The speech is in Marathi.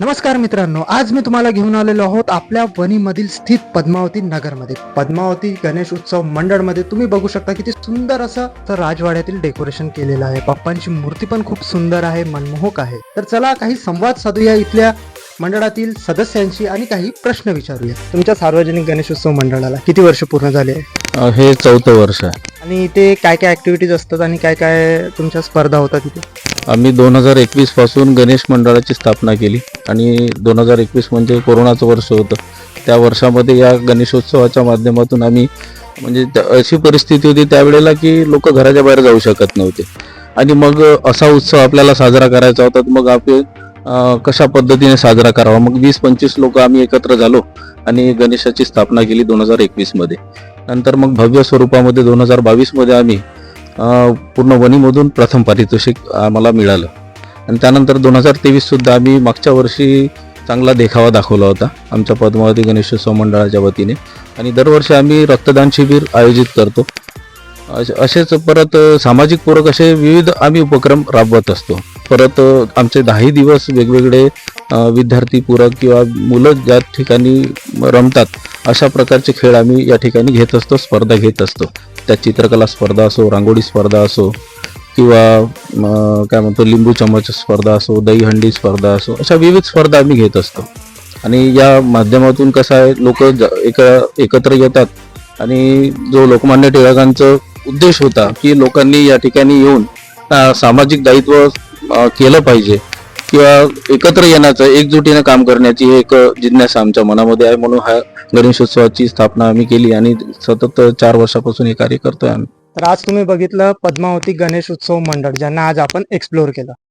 नमस्कार मित्रांनो, आज मी तुम्हाला घेऊन आलेलो आहोत आपल्या वणीमधील स्थित पद्मावती नगरमध्ये. पद्मावती गणेश उत्सव मंडळमध्ये तुम्ही बघू शकता किती सुंदर असं तर राजवाड्यातील डेकोरेशन केलेलं आहे. बाप्पांची मूर्ती पण खूप सुंदर आहे, मनमोहक आहे. तर चला काही संवाद साधूया इथल्या मंडळातील सदस्यांशी आणि काही प्रश्न विचारूया. तुमच्या सार्वजनिक गणेशोत्सव मंडळाला किती वर्ष पूर्ण झाले आहे? हे 4थं वर्ष आहे. आणि इथे काय काय ऍक्टिव्हिटीज असतात आणि काय काय तुमच्या स्पर्धा होतात इथे? आम्ही 2021 पासून गणेश मंडळाची स्थापना केली आणि 2021 म्हणजे कोरोनाचं वर्ष होतं. त्या वर्षामध्ये या गणेशोत्सवाच्या माध्यमातून आम्ही म्हणजे अशी परिस्थिती होती त्यावेळेला की लोक घराच्या बाहेर जाऊ शकत नव्हते आणि मग असा उत्सव आपल्याला साजरा करायचा होता. तर मग आपण कशा पद्धतीने साजरा करावा, मग 20-25 लोक आम्ही एकत्र झालो आणि गणेशाची स्थापना केली 2021 मध्ये. नंतर मग भव्य स्वरूपामध्ये 2022 मध्ये आम्ही पूर्ण वणीमधून प्रथम पारितोषिक आम्हाला मिळालं आणि त्यानंतर 2023 सुद्धा आम्ही मागच्या वर्षी चांगला देखावा दाखवला होता आमच्या पद्मावती गणेशोत्सव मंडळाच्या वतीने. आणि दरवर्षी आम्ही रक्तदान शिबिर आयोजित करतो. असेच परत सामाजिक पूरक असे विविध आम्ही उपक्रम राबवत असतो. परत आमचे 10 दिवस वेगवेगळे विद्यार्थी पूरक किंवा मुलं ज्या ठिकाणी रमतात अशा प्रकारचे खेळ आम्ही या ठिकाणी घेत असतो, स्पर्धा घेत असतो. त्या चित्रकला स्पर्धा असो, रांगोळी स्पर्धा असो किंवा काय म्हणतो लिंबू चमच स्पर्धा असो, दहीहंडी स्पर्धा असो, अशा विविध स्पर्धा आम्ही घेत असतो. आणि या माध्यमातून कसं आहे, लोक एकत्र येतात आणि जो लोकमान्य टिळकांचा उद्देश होता की लोकांनी या ठिकाणी येऊन सामाजिक दायित्व केलं पाहिजे किंवा एकत्र येण्याचं, एकजुटीनं काम करण्याची एक जिज्ञासा आमच्या मनामध्ये आहे. म्हणून हा गणेशोत्सवाची स्थापना आम्ही केली आणि सतत 4 वर्षापासून हे कार्य करतोय आम्ही. तर आज तुम्ही बघितलं पद्मावती गणेश उत्सव मंडळ, ज्यांना आज आपण एक्सप्लोर केलं.